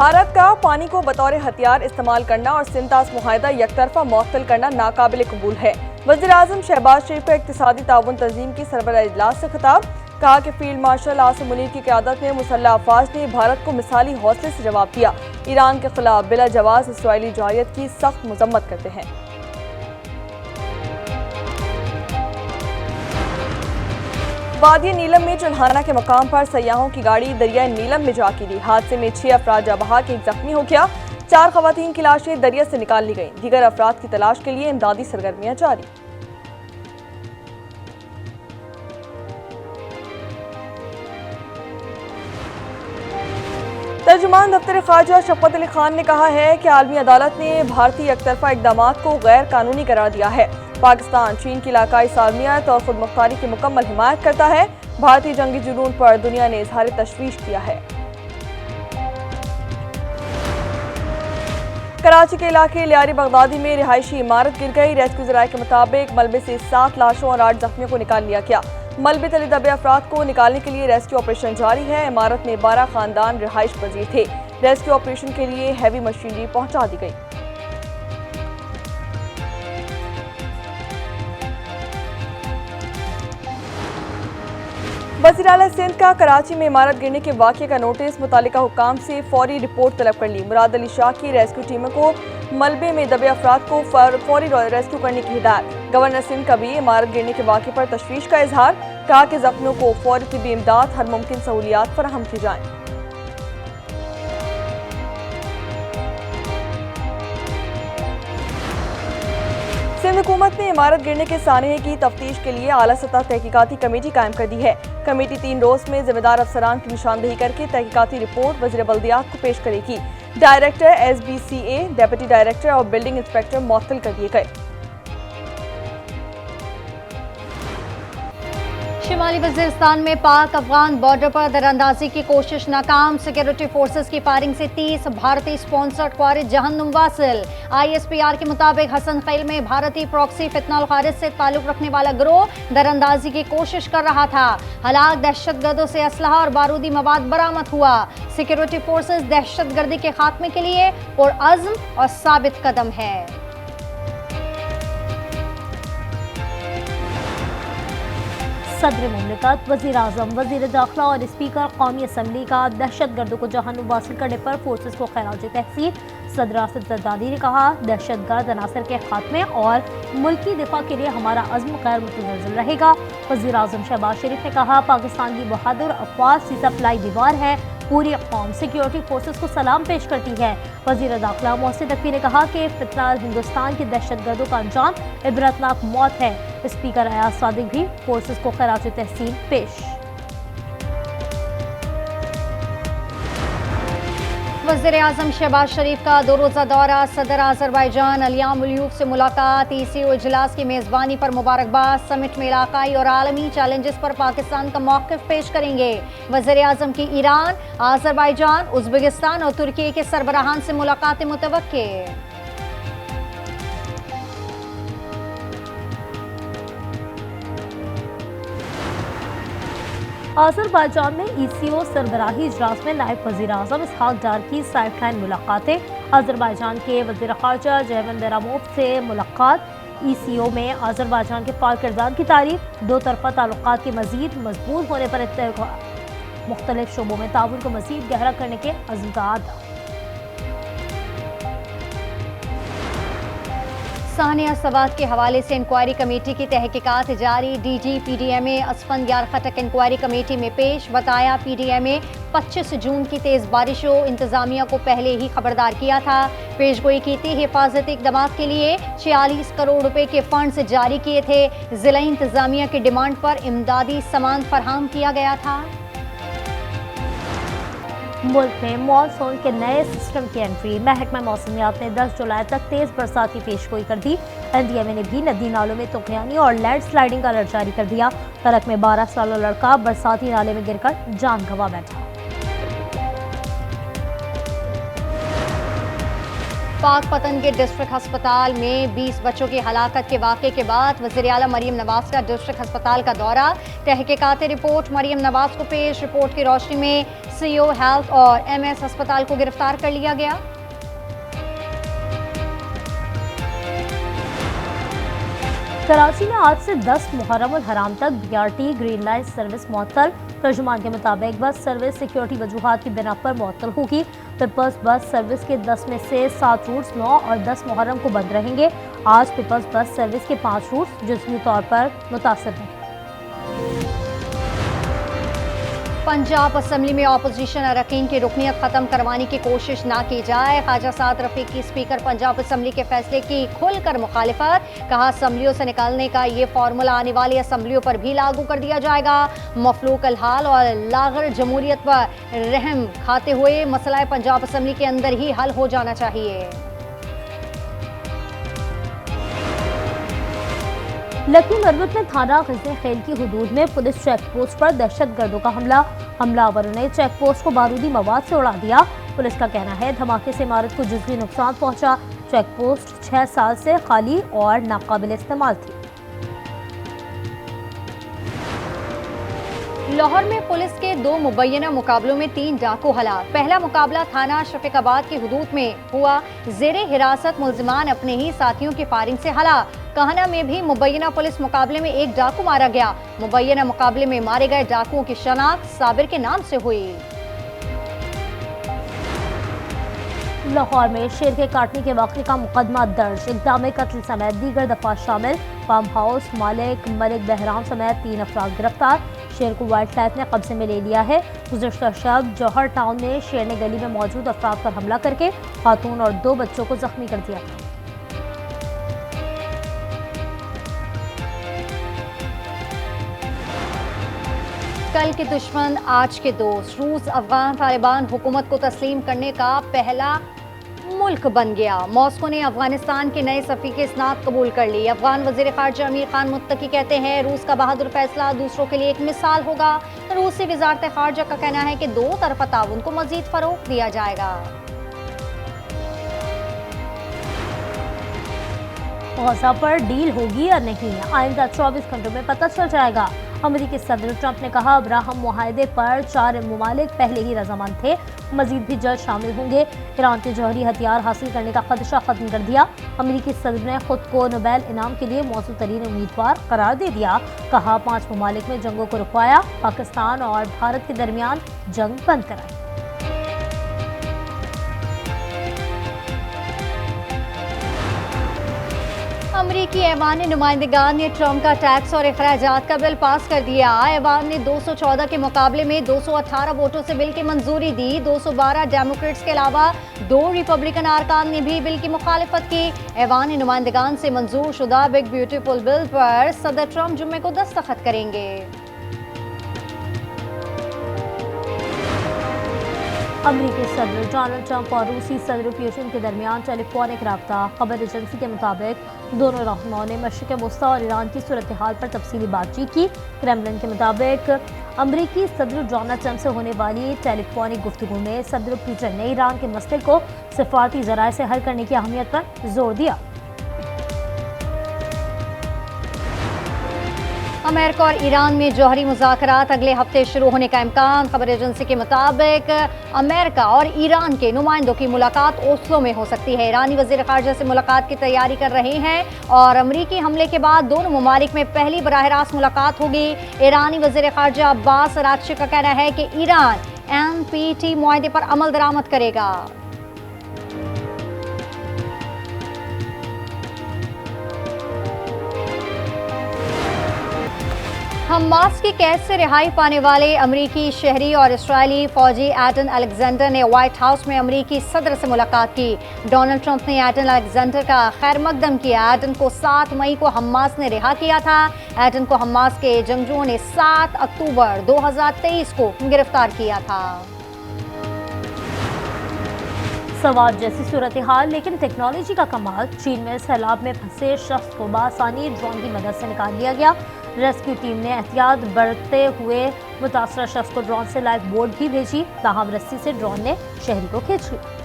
भारत का पानी को बतौर हथियार इस्तेमाल करना और सिंतास मुआहदा यकतरफा मुअत्तल करना नाकाबिल कबूल है। वज़ीर-ए-आज़म शहबाज शरीफ का इक्तिसादी ताउन तंजीम की सरबराह इजलास से खिताब। कहा कि फील्ड मार्शल आसिम मुनीर की क़यादत में मुसल्लह अफ़वाज ने भारत को मिसाली हौसले से जवाब दिया। ईरान के खिलाफ बिला जवाज़ इसराइली जारियत की सख्त मजम्मत करते हैं। वादी नीलम में चुल्हाना के मकाम पर सयाहों की गाड़ी दरिया नीलम में जा गिरी। हादसे में 6 अफराद जा बहा के एक जख्मी हो गया। 4 खवातीन की लाशें दरिया से निकाल ली गईं। दीगर अफराद की तलाश के लिए इमदादी सरगर्मियां जारी। तर्जुमान दफ्तर खारजा शफ़क़त अली खान ने कहा है कि आलमी अदालत ने भारतीय एकतरफा इक़दामात को गैर कानूनी करार दिया है। पाकिस्तान चीन की इलाकाई सालमियत और खुद मुख्तारी की मुकम्मल हिमायत करता है। भारतीय जंगी जुनून पर दुनिया ने इजहार तशवीश किया है। कराची के इलाके लियारी बगदादी में रिहायशी इमारत गिर गई। रेस्क्यू ज़राए के मुताबिक मलबे से 7 लाशों और 8 जख्मियों को निकाल लिया गया। मलबे तले दबे अफराद को निकालने के लिए रेस्क्यू ऑपरेशन जारी है। इमारत में 12 खानदान रिहाइश पजीर थे। रेस्क्यू ऑपरेशन के लिए हैवी मशीनरी पहुंचा दी गई। वज़ीर आला सिंध का कराची में इमारत गिरने के वाक़े का नोटिस मुतालिका हुक्काम से फौरी रिपोर्ट तलब कर ली। मुराद अली शाह की रेस्क्यू टीमों को मलबे में दबे अफराद को फौरी रेस्क्यू करने की हिदायत। गवर्नर सिंध का भी इमारत गिरने के वाक़े पर तशवीश का इजहार। कहा कि जख्मियों को फौरी तिब्बी इमदाद हर मुमकिन सहूलियात फराहम की जाएं। सिंध हुकूमत ने इमारत गिरने के सानहे की तफ्तीश के लिए आला सतह तहकीकाती कमेटी कायम कर दी है। कमेटी 3 रोज में जिम्मेदार अफसरान की निशानदेही करके तहकीकाती रिपोर्ट वज़ीर बल्दियात को पेश करेगी। डायरेक्टर SBCA, डेप्यूटी डायरेक्टर और बिल्डिंग इंस्पेक्टर मुअत्तल कर दिए गए। शिमाली वज़ीरिस्तान में पाक अफगान बॉर्डर पर दरअंदाजी की कोशिश नाकाम। सिक्योरिटी फोर्सेस की फायरिंग से 30 भारतीय स्पॉन्सर्ड ख्वारिज जहन्नुम वासिल। ISPR के मुताबिक हसन खैल में भारतीय प्रॉक्सी फितनाल खारिज से ताल्लुक रखने वाला गिरोह दरअंदाजी की कोशिश कर रहा था। हलाक दहशतगर्दों से असलहा और बारूदी मवाद बरामद हुआ। सिक्योरिटी फोर्सेस दहशतगर्दी के खात्मे के लिए पुरअज़्म और साबित कदम है। सदर मुमलिकत, वज़ीर-ए-आज़म, वज़ीर दाखिला और स्पीकर कौमी असम्बली का दहशतगर्दों को जहन्नुम वासिल करने पर फोर्सेस को खैराज तहसीन। सदर आसिफ ज़रदारी ने कहा, दहशतगर्द अनासर के खात्मे और मुल्की दिफा के लिए हमारा अज़्म गैर मुतज़लज़ल रहेगा। वज़ीर-ए-आज़म शहबाज शरीफ ने कहा, पाकिस्तान की बहादुर अफ़वाज सी सप्लाई दीवार है। पूरी कौम सिक्योरिटी फोर्सेस को सलाम पेश करती है। वज़ीर दाखिला मोहसिन नकवी ने कहा कि फितनाल हिंदुस्तान के दहशतगर्दों का अंजाम इबरतनाक मौत है। स्पीकर अयाज सादिक भी फोर्सेस को खराज तहसीन पेश। वज़ीर-ए-आज़म शहबाज शरीफ का 2 रोज़ा दौरा। सदर अज़रबैजान अलियाम उल-यूफ से मुलाकात। ECO इजलास की मेज़बानी पर मुबारकबाद। समिट में इलाकाई और आलमी चैलेंजेस पर पाकिस्तान का मौक़िफ़ पेश करेंगे। वज़ीर-ए-आज़म की ईरान, अज़रबैजान, उज़्बेकिस्तान और तुर्की के सरबराहान से मुलाकातें मुतवक्के। अज़रबैजान में ECO सरबराही इजलास में नायब वज़ीर-ए-आज़म इसहाक डार की साइड-लाइन मुलाकातें। अज़रबैजान के वज़ीर ख़ारजा जैवन बेरामोव से मुलाकात। ECO में अज़रबैजान के फ़ाल किरदार की तारीफ। 2 तरफ़ा ताल्लुकात के मज़ीद मजबूत होने पर इत्तेफ़ाक़। मुख्तलिफ शोबों में ताउन को मज़ीद गहरा करने के अज़्म का अदा। सानिया सवात के हवाले से इंक्वायरी कमेटी की तहकीकात जारी। DG PDMA असफंदियार खटक इंक्वायरी कमेटी में पेश। बताया, PDMA 25 जून की तेज़ बारिशों इंतज़ामिया को पहले ही खबरदार किया था। पेशगोई की थी, हिफाजती इक़दाम के लिए 46 करोड़ रुपए के फंड्स जारी किए थे। ज़िला इंतज़ामिया की डिमांड पर इमदादी सामान फराहम किया गया था। मुल्क में मॉनसून के नए सिस्टम की एंट्री। महकमा मौसमियात ने 10 जुलाई तक तेज बरसात की पेशगोई कर दी। NDMA ने भी नदी नालों में तुगयानी और लैंड स्लाइडिंग का अलर्ट जारी कर दिया। करक में 12 साला लड़का बरसाती नाले में गिरकर जान गंवा बैठा। पाकपतन के डिस्ट्रिक्ट अस्पताल में 20 बच्चों की हलाकत के वाक़े के बाद वज़ीर आला मरियम नवाज़ का डिस्ट्रिक्ट अस्पताल का दौरा। तहकीकात रिपोर्ट मरियम नवाज़ को पेश। रिपोर्ट की रोशनी में सीईओ हेल्थ और एमएस अस्पताल को गिरफ्तार कर लिया गया। कराची में आज से 10 मुहर्रम उल हराम तक बीआरटी ग्रीन लाइन सर्विस मुअत्तल। तर्जुमान के मुताबिक बस सर्विस सिक्योरिटी वजूहात की बिना पर मुअत्तल होगी। पीपल्स बस सर्विस के 10 में से 7 रूट्स 9 और 10 मुहर्रम को बंद रहेंगे। आज पीपल्स बस सर्विस के 5 रूट्स जिस्मी तौर पर मुतासर हैं। पंजाब असम्बली में ऑपोजिशन अरकान की रुकनियत खत्म करवाने की कोशिश ना की जाए। ख्वाजा साद रफीक की स्पीकर पंजाब असम्बली के फैसले की खुलकर मुखालिफत। कहा असम्बलियों से निकालने का ये फार्मूला आने वाली असम्बलियों पर भी लागू कर दिया जाएगा। मफलूक अलहाल और लागर जमहूरियत पर रहम खाते हुए मसला पंजाब असम्बली के अंदर ही हल हो जाना चाहिए। लकी मरबूत में थाना ग़िज़े खेल की हुदूद में पुलिस चेक पोस्ट पर दहशतगर्दों का हमलावरों ने चेक पोस्ट को बारूदी मवाद से उड़ा दिया। पुलिस का कहना है धमाके से इमारत को जुज़वी नुकसान पहुंचा। चेक पोस्ट 6 साल से खाली और नाकाबिल इस्तेमाल थी। लाहौर में पुलिस के 2 मुबैना मुकाबलों में 3 डाकू हलाक। पहला मुकाबला थाना शफीकाबाद की हुदूद में हुआ। जेरे हिरासत मुल्जिमान अपने ही साथियों की फायरिंग से हलाक। कहना में भी मुबैना पुलिस मुकाबले में एक डाकू मारा गया। मुबैना मुकाबले में मारे गए डाकुओं की शनाख्त साबिर के नाम से हुई। लाहौर में शेर के काटने के वाक़े का मुकदमा दर्ज। इक़दाम कत्ल समेत दीगर दफा शामिल। फार्म हाउस मालिक मलिक बहराम समेत 3 अफराद गिरफ्तार। शेर को वाइल्ड लाइफ ने कब्जे में ले लिया है। गुज़श्ता शब जौहर टाउन में शेर ने गली में मौजूद अफराद पर हमला करके खातून और 2 बच्चों को जख्मी कर दिया था। कल के दुश्मन आज के दोस्त। रूस अफगान तालिबान हुकूमत को तस्लीम करने का पहला मुल्क बन गया। मॉस्को ने अफगानिस्तान के नए सफ़ीर की इसनाद कबूल कर ली। अफगान वज़ीर ख़ारजा अमीर खान मुत्तकी कहते हैं रूस का बहादुर फैसला दूसरों के लिए एक मिसाल होगा। रूसी वज़ारत ख़ारजा का कहना है कि 2 तरफ़ा ताउन को मज़ीद फ़रोग़ दिया जाएगा। गज़ा पर डील होगी या नहीं, आइंदा 24 घंटों में पता चल जाएगा। अमेरिकी सदर ट्रंप ने कहा अब्राहम मुआहदे पर 4 ममालिक पहले ही रजामंद थे, मजीद भी जल्द शामिल होंगे। ईरान के जौहरी हथियार हासिल करने का खदशा खत्म कर दिया। अमेरिकी सदर ने खुद को नोबेल इनाम के लिए मौजूद तरीन उम्मीदवार करार दे दिया। कहा 5 ममालिक में जंगों को रुकवाया, पाकिस्तान और भारत के दरमियान जंग बंद कराई। अमरीकी ऐवान नुमाइंदगान ने ट्रंप का टैक्स और अखराजात का बिल पास कर दिया। ऐवान ने 214 के मुकाबले में 218 वोटों से बिल की मंजूरी दी। 212 डेमोक्रेट्स के अलावा 2 रिपब्लिकन अरकान ने भी बिल की मुखालिफत की। ऐवान नुमाइंदगान से मंजूर शुदा बिग ब्यूटीफुल बिल पर सदर ट्रंप जुम्मे को दस्तखत करेंगे। अमेरिकी सदर डोनाल्ड ट्रंप और रूसी सदर पुतिन के दरमियान टेलीफोनिक रब्ता। खबर एजेंसी के मुताबिक दोनों रहनुमाओं ने मशरिक़ वस्ती और ईरान की सूरत हाल पर तफसीली बातचीत की। क्रेमलिन के मुताबिक अमेरिकी सदर डोनाल्ड ट्रंप से होने वाली टेलीफोनिक गुफ्तगू में सदर पुतिन ने ईरान के मसले को सिफारती ज़राए से हल करने की अहमियत पर जोर दिया। अमेरिका और ईरान में जौहरी मुज़ाकरात अगले हफ्ते शुरू होने का इम्कान। खबर एजेंसी के मुताबिक अमेरिका और ईरान के नुमाइंदों की मुलाकात ओस्लो में हो सकती है। ईरानी वज़ीर ख़ारजा से मुलाकात की तैयारी कर रहे हैं और अमरीकी हमले के बाद दोनों ममालिक में पहली बराह रास्त मुलाकात होगी। ईरानी वज़ीर ख़ारजा अब्बास अराग़ची का कहना है कि ईरान NPT मुआहदे पर अमल दरामद करेगा। हमास की कैद से रिहाई पाने वाले अमरीकी शहरी और इसराइली फौजी एडन अलेक्जेंडर ने व्हाइट हाउस में अमरीकी सदर से मुलाकात की। डोनाल्ड ट्रंप ने एडन अलेक्जेंडर का खैर मकदम किया। एडन को 7 मई को हमास ने रिहा किया था। एडन को हमास के जंगजुओं ने 7 अक्टूबर 2023 को गिरफ्तार किया था। सवाल जैसी सूरत हाल, लेकिन टेक्नोलॉजी का कमाल। चीन में सैलाब में फंसे शख्स को बासानी ड्रोन की मदद से निकाल लिया गया। रेस्क्यू टीम ने एहतियात बरतते हुए मुतासरा शख्स को ड्रोन से लाइफ बोट भी भेजी, ताहम रस्सी से ड्रोन ने शहरी को खींच लिया।